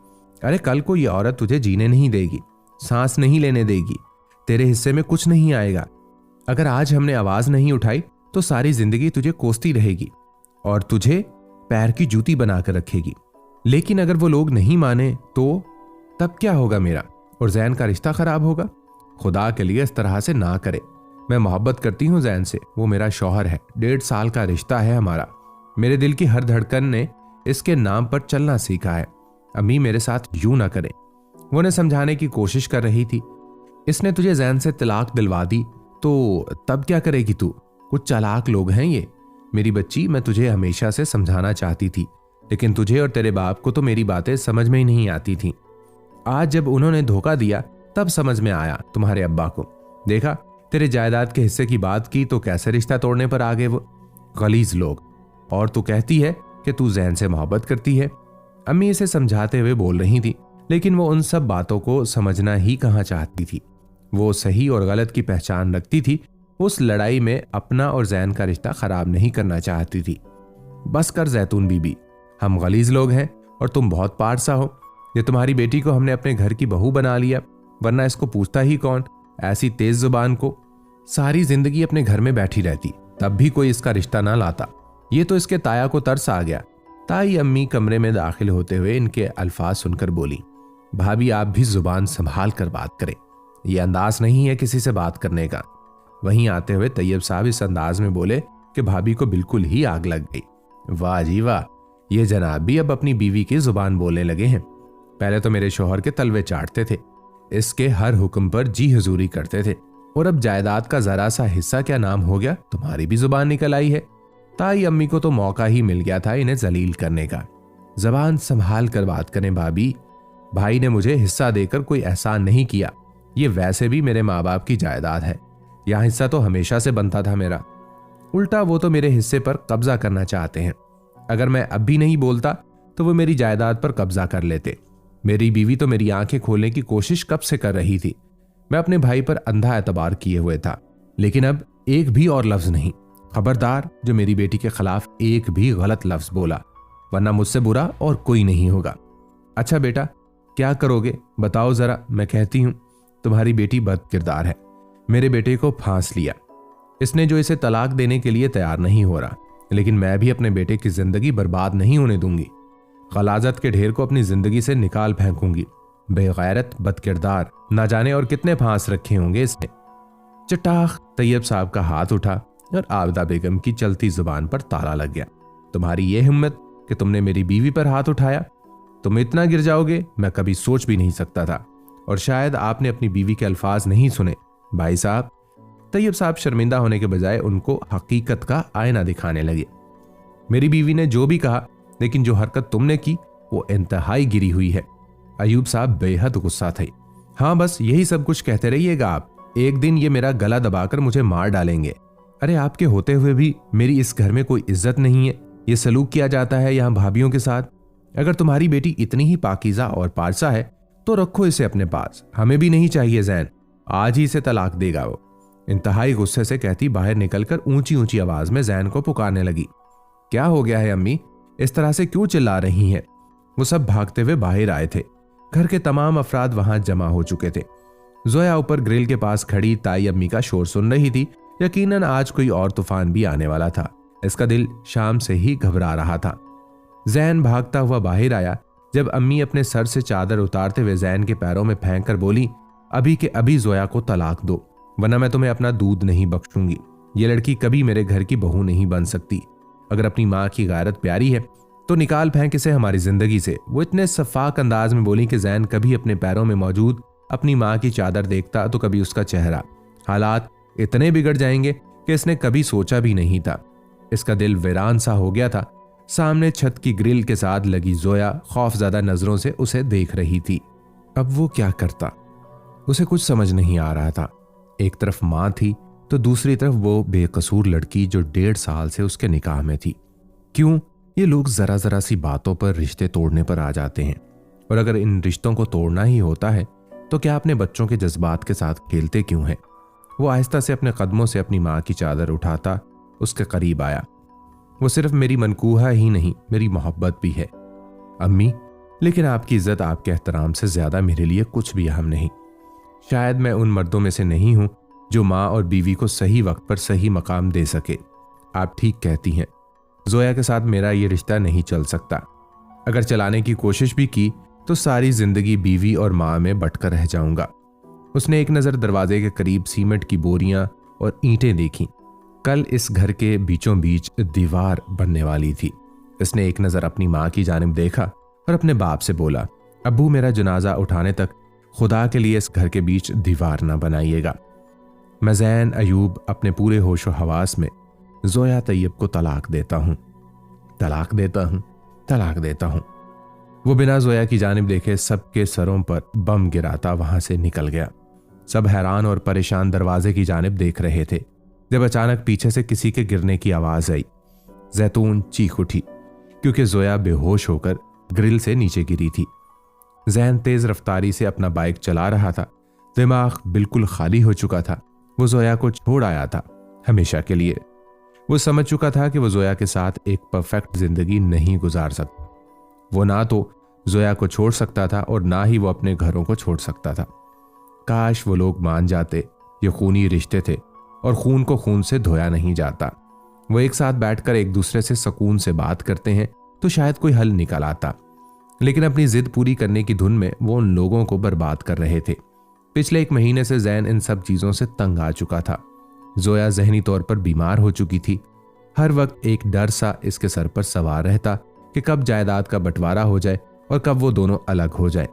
अरे कल को ये औरत तुझे जीने नहीं देगी, सांस नहीं लेने देगी, तेरे हिस्से में कुछ नहीं आएगा। अगर आज हमने आवाज नहीं उठाई तो सारी जिंदगी तुझे कोसती रहेगी और तुझे पैर की जूती बनाकर रखेगी। लेकिन अगर वो लोग नहीं माने तो तब क्या होगा? मेरा और जैन का रिश्ता खराब होगा। खुदा के लिए इस तरह से ना करे। मैं मोहब्बत करती हूँ जैन से, वो मेरा शौहर है। 1.5 साल का रिश्ता है हमारा। मेरे दिल की हर धड़कन ने इसके नाम पर चलना सीखा है। अम्मी मेरे साथ यूं ना करें। वो ने समझाने की कोशिश कर रही थी। इसने तुझे जैन से तलाक दिलवा दी तो तब क्या करेगी तू? कुछ चालाक लोग हैं ये। मेरी बच्ची, मैं तुझे हमेशा से समझाना चाहती थी, लेकिन तुझे और तेरे बाप को तो मेरी बातें समझ में ही नहीं आती थी। आज जब उन्होंने धोखा दिया तब समझ में आया तुम्हारे अब्बा को। देखा, तेरे जायदाद के हिस्से की बात की तो कैसे रिश्ता तोड़ने पर आ गए वो गलीज लोग। और तू कहती है कि तू जैन से मोहब्बत करती है। अम्मी इसे समझाते हुए बोल रही थी, लेकिन वो उन सब बातों को समझना ही कहाँ चाहती थी। वो सही और गलत की पहचान रखती थी। उस लड़ाई में अपना और जैन का रिश्ता खराब नहीं करना चाहती थी। बस कर जैतून बीबी, हम गलीज लोग हैं और तुम बहुत पारसा हो। ये तुम्हारी बेटी को हमने अपने घर की बहू बना लिया, वरना इसको पूछता ही कौन? ऐसी तेज जुबान को सारी जिंदगी अपने घर में बैठी रहती, तब भी कोई इसका रिश्ता ना लाता। ये तो इसके ताया को तरस आ गया। ताई अम्मी कमरे में दाखिल होते हुए इनके अल्फाज सुनकर बोली, भाभी आप भी जुबान संभाल कर बात करें, यह अंदाज नहीं है किसी से बात करने का। वहीं आते हुए तैयब साहब इस अंदाज में बोले कि भाभी को बिल्कुल ही आग लग गई। वाह जी वाह, ये जनाब भी अब अपनी बीवी की जुबान बोलने लगे हैं। पहले तो मेरे शौहर के तलवे चाटते थे, इसके हर हुक्म पर जी हुजूरी करते थे, और अब जायदाद का जरा सा हिस्सा क्या नाम हो गया, तुम्हारी भी जुबान निकल आई है। ताई अम्मी को तो मौका ही मिल गया था इन्हें जलील करने का। जबान संभाल कर बात करें भाभी, भाई ने मुझे हिस्सा देकर कोई एहसान नहीं किया, ये वैसे भी मेरे माँ बाप की जायदाद है, यह हिस्सा तो हमेशा से बनता था मेरा। उल्टा वो तो मेरे हिस्से पर कब्जा करना चाहते हैं। अगर मैं अब भी नहीं बोलता तो वो मेरी जायदाद पर कब्जा कर लेते। मेरी बीवी तो मेरी आंखें खोलने की कोशिश कब से कर रही थी। मैं अपने भाई पर अंधा एतबार किए हुए था, लेकिन अब एक भी और लफ्ज नहीं। खबरदार जो मेरी बेटी के खिलाफ एक भी गलत लफ्ज बोला, वरना मुझसे बुरा और कोई नहीं होगा। अच्छा बेटा, क्या करोगे बताओ जरा, मैं कहती हूं तुम्हारी बेटी बद किरदार है। मेरे बेटे को फांस लिया इसने, जो इसे तलाक देने के लिए तैयार नहीं हो रहा, लेकिन मैं भी अपने बेटे की जिंदगी बर्बाद नहीं होने दूंगी। गलाजत के ढेर को अपनी जिंदगी से निकाल फेंकूंगी। बेगैरत, बदकिरदार, ना जाने और कितने फांस रखे होंगे इसने। चटाख तैयब साहब का हाथ उठा और आबिदा बेगम की चलती जुबान पर ताला लग गया। तुम्हारी ये हिम्मत कि तुमने मेरी बीवी पर हाथ उठाया, तुम इतना गिर जाओगे मैं कभी सोच भी नहीं सकता था, और शायद आपने अपनी बीवी के अल्फाज नहीं सुने। भाई साहब, तैयब साहब शर्मिंदा होने के बजाय उनको हकीकत का आईना दिखाने लगे। मेरी बीवी ने जो भी कहा, लेकिन जो हरकत तुमने की वो इंतहाई गिरी हुई है। अयूब साहब बेहद गुस्सा थे। हाँ बस यही सब कुछ कहते रहिएगा आप, एक दिन ये मेरा गला दबाकर मुझे मार डालेंगे। अरे आपके होते हुए भी मेरी इस घर में कोई इज्जत नहीं है, ये सलूक किया जाता है यहाँ भाभियों के साथ। अगर तुम्हारी बेटी इतनी ही पाकीज़ा और पारसा है तो रखो इसे अपने पास, हमें भी नहीं चाहिए जैन, आज ही इसे तलाक देगा वो। इंतहाई गुस्से से कहती बाहर निकलकर ऊंची ऊंची आवाज में जैन को पुकारने लगी। क्या हो गया है अम्मी, इस तरह से क्यों चिल्ला रही हैं? वो सब भागते हुए बाहर आए थे। घर के तमाम अफराद वहां जमा हो चुके थे। जोया ऊपर ग्रिल के पास खड़ी ताई अम्मी का शोर सुन रही थी। यकीनन आज कोई और तूफान भी आने वाला था। इसका दिल शाम से ही घबरा रहा था। जैन भागता हुआ बाहर आया। जब अम्मी अपने सर से चादर उतारते हुए जैन के पैरों में फेंक कर बोली, अभी के अभी जोया को तलाक दो, वरना मैं तुम्हें अपना दूध नहीं बख्शूंगी। ये लड़की कभी मेरे घर की बहू नहीं बन सकती। अगर अपनी माँ की गायरत प्यारी है तो निकाल फेंक इसे हमारी जिंदगी से। वो इतने सफाक अंदाज में बोली कि जैन कभी अपने पैरों में मौजूद अपनी माँ की चादर देखता तो कभी उसका चेहरा। हालात इतने बिगड़ जाएंगे कि इसने कभी सोचा भी नहीं था। इसका दिल वीरान सा हो गया था। सामने छत की ग्रिल के साथ लगी जोया खौफजदा नजरों से उसे देख रही थी। अब वो क्या करता, उसे कुछ समझ नहीं आ रहा था। एक तरफ माँ थी तो दूसरी तरफ वो बेकसूर लड़की जो 1.5 साल से उसके निकाह में थी। क्यों ये लोग जरा जरा सी बातों पर रिश्ते तोड़ने पर आ जाते हैं? और अगर इन रिश्तों को तोड़ना ही होता है तो क्या अपने बच्चों के जज्बात के साथ खेलते क्यों हैं? वो आहिस्ता से अपने कदमों से अपनी माँ की चादर उठाता उसके करीब आया। वो सिर्फ मेरी मनकूहा ही नहीं, मेरी मोहब्बत भी है अम्मी, लेकिन आपकी इज्जत, आपके एहतराम से ज्यादा मेरे लिए कुछ भी अहम नहीं। शायद मैं उन मर्दों में से नहीं हूं जो माँ और बीवी को सही वक्त पर सही मकाम दे सके। आप ठीक कहती हैं, जोया के साथ मेरा ये रिश्ता नहीं चल सकता। अगर चलाने की कोशिश भी की तो सारी जिंदगी बीवी और माँ में बटकर रह जाऊंगा। उसने एक नज़र दरवाजे के करीब सीमेंट की बोरियां और ईंटें देखीं। कल इस घर के बीचों बीच दीवार बनने वाली थी। इसने एक नज़र अपनी माँ की जानिब देखा और अपने बाप से बोला, अब्बू मेरा जनाजा उठाने तक खुदा के लिए इस घर के बीच दीवार ना बनाइएगा। मैं जैन अयूब अपने पूरे होशो हवास में जोया तैयब को तलाक देता हूँ, तलाक देता हूँ, तलाक देता हूँ। वो बिना जोया की जानिब देखे सबके सरों पर बम गिराता वहां से निकल गया। सब हैरान और परेशान दरवाजे की जानिब देख रहे थे जब अचानक पीछे से किसी के गिरने की आवाज आई। जैतून चीख उठी क्योंकि जोया बेहोश होकर ग्रिल से नीचे गिरी थी। जैन तेज रफ्तारी से अपना बाइक चला रहा था। दिमाग बिल्कुल खाली हो चुका था। वो जोया को छोड़ आया था हमेशा के लिए। वो समझ चुका था कि वो जोया के साथ एक परफेक्ट जिंदगी नहीं गुजार सकता। वो ना तो जोया को छोड़ सकता था और ना ही वो अपने घरों को छोड़ सकता था। काश वो लोग मान जाते ये खूनी रिश्ते थे और खून को खून से धोया नहीं जाता। वो एक साथ बैठकर एक दूसरे से सुकून से बात करते हैं तो शायद कोई हल निकल आता। लेकिन अपनी जिद पूरी करने की धुन में वो उन लोगों को बर्बाद कर रहे थे। पिछले 1 महीने से जैन इन सब चीजों से तंग आ चुका था। जोया जहनी तौर पर बीमार हो चुकी थी। हर वक्त एक डर सा इसके सर पर सवार रहता कि कब जायदाद का बंटवारा हो जाए और कब वो दोनों अलग हो जाए।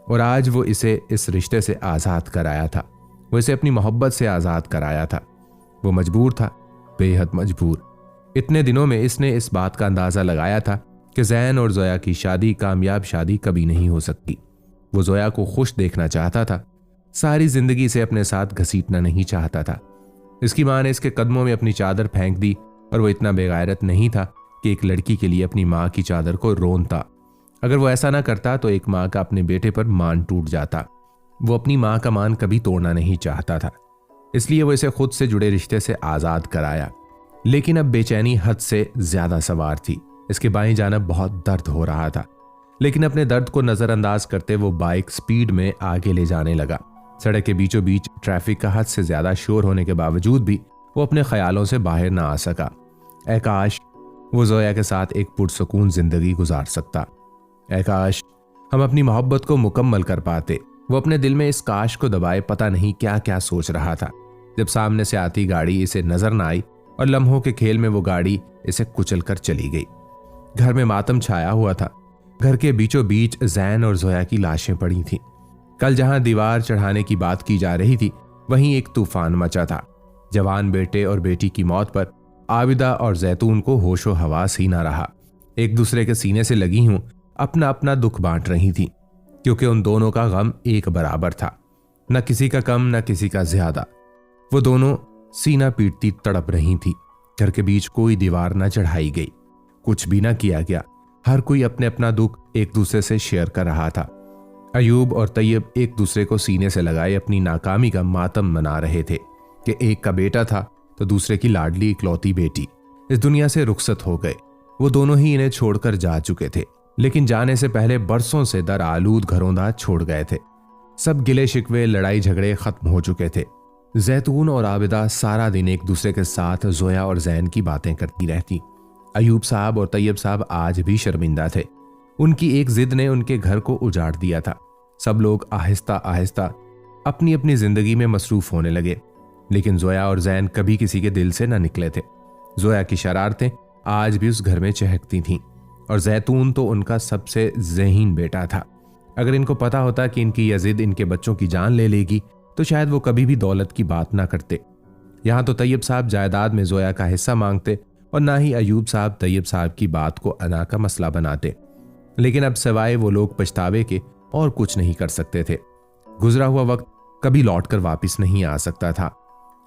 और आज वो इसे इस रिश्ते से आज़ाद कराया था, वो इसे अपनी मोहब्बत से आज़ाद कराया था। वो मजबूर था, बेहद मजबूर। इतने दिनों में इसने इस बात का अंदाज़ा लगाया था कि जैन और जोया की शादी कामयाब शादी कभी नहीं हो सकती। वो जोया को खुश देखना चाहता था, सारी जिंदगी से अपने साथ घसीटना नहीं चाहता था। इसकी माँ ने इसके कदमों में अपनी चादर फेंक दी और वो इतना बेगैरत नहीं था कि एक लड़की के लिए अपनी माँ की चादर को रोनता। अगर वो ऐसा ना करता तो एक माँ का अपने बेटे पर मान टूट जाता। वो अपनी माँ का मान कभी तोड़ना नहीं चाहता था, इसलिए वो इसे खुद से जुड़े रिश्ते से आज़ाद कराया। लेकिन अब बेचैनी हद से ज्यादा सवार थी। इसके बाईं जानब बहुत दर्द हो रहा था, लेकिन अपने दर्द को नजरअंदाज करते वो बाइक स्पीड में आगे ले जाने लगा। सड़क के बीचों बीच ट्रैफिक का हद से ज्यादा शोर होने के बावजूद भी वो अपने ख्यालों से बाहर ना आ सका। ऐ काश वो जोया के साथ एक पुरसुकून जिंदगी गुजार सकता। ऐ काश हम अपनी मोहब्बत को मुकम्मल कर पाते। वो अपने दिल में इस काश को दबाए पता नहीं क्या क्या सोच रहा था, जब सामने से आती गाड़ी इसे नजर न आई और लम्हों के खेल में वो गाड़ी इसे कुचल कर चली गई। घर में मातम छाया हुआ था। घर के बीचों बीच जैन और जोया की लाशें पड़ी थीं। कल जहां दीवार चढ़ाने की बात की जा रही थी, वहीं एक तूफान मचा था। जवान बेटे और बेटी की मौत पर आबिदा और जैतून को होशो हवास ही ना रहा। एक दूसरे के सीने से लगी हूं अपना अपना दुख बांट रही थी, क्योंकि उन दोनों का गम एक बराबर था, न किसी का कम न किसी का ज्यादा। वो दोनों सीना पीटती तड़प रही थी। घर के बीच कोई दीवार न चढ़ाई गई, कुछ भी न किया गया। हर कोई अपने अपना दुख एक दूसरे से शेयर कर रहा था। अयूब और तैयब एक दूसरे को सीने से लगाए अपनी नाकामी का मातम मना रहे थे कि एक का बेटा था तो दूसरे की लाडली इकलौती बेटी इस दुनिया से रुखसत हो गए। वो दोनों ही इन्हें छोड़कर जा चुके थे, लेकिन जाने से पहले बरसों से दर आलूद घरोंदा छोड़ गए थे। सब गिले शिकवे लड़ाई झगड़े खत्म हो चुके थे। जैतून और आबिदा सारा दिन एक दूसरे के साथ जोया और जैन की बातें करती रहती। अयूब साहब और तैयब साहब आज भी शर्मिंदा थे। उनकी एक जिद ने उनके घर को उजाड़ दिया था। सब लोग आहिस्ता आहिस्ता अपनी अपनी जिंदगी में मसरूफ होने लगे, लेकिन जोया और जैन कभी किसी के दिल से न निकले थे। जोया की शरारतें आज भी उस घर में चहकती थीं और जैतून तो उनका सबसे ज़हीन बेटा था। अगर इनको पता होता कि इनकी यह जिद इनके बच्चों की जान ले लेगी तो शायद वो कभी भी दौलत की बात ना करते। यहाँ तो तैयब साहब जायदाद में जोया का हिस्सा मांगते और ना ही अयूब साहब तैयब साहब की बात को अना का मसला बनाते। लेकिन अब सिवाय वो लोग पछतावे के और कुछ नहीं कर सकते थे। गुजरा हुआ वक्त कभी लौट कर वापिस नहीं आ सकता था।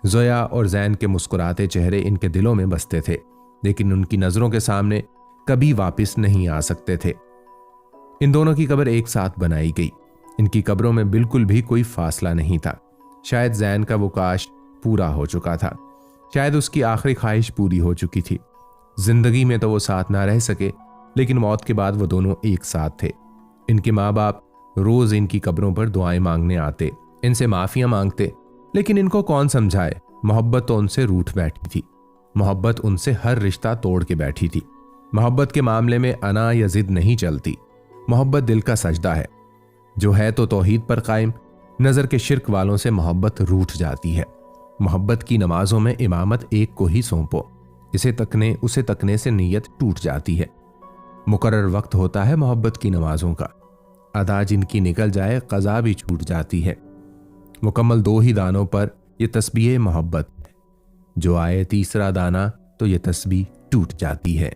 जोया और जैन के मुस्कुराते चेहरे इनके दिलों में बसते थे, लेकिन उनकी नजरों के सामने कभी वापिस नहीं आ सकते थे। इन दोनों की कब्र एक साथ बनाई गई। इनकी कब्रों में बिल्कुल भी कोई फासला नहीं था। शायद जैन का वो काश पूरा हो चुका था, शायद उसकी आखिरी ख्वाहिश पूरी हो चुकी थी। जिंदगी में तो वो साथ ना रह सके, लेकिन मौत के बाद वो दोनों एक साथ थे। इनके माँ बाप रोज इनकी कब्रों पर दुआएं मांगने आते, इनसे माफिया मांगते, लेकिन इनको कौन समझाए। मोहब्बत तो उनसे रूठ बैठी थी। मोहब्बत उनसे हर रिश्ता तोड़ के बैठी थी। मोहब्बत के मामले में अना या जिद नहीं चलती। मोहब्बत दिल का सजदा है जो है तो तौहीद पर कायम। नजर के शिर्क वालों से मोहब्बत रूठ जाती है। मोहब्बत की नमाजों में इमामत एक को ही सौंपो, इसे तकने उसे तकने से नीयत टूट जाती है। मुकर्रर वक्त होता है मोहब्बत की नमाजों का, अदा जिनकी निकल जाए कज़ा भी छूट जाती है। मुकम्मल 2 ही दानों पर यह तस्बीह मोहब्बत है, जो आए तीसरा दाना तो यह तस्बीह टूट जाती है।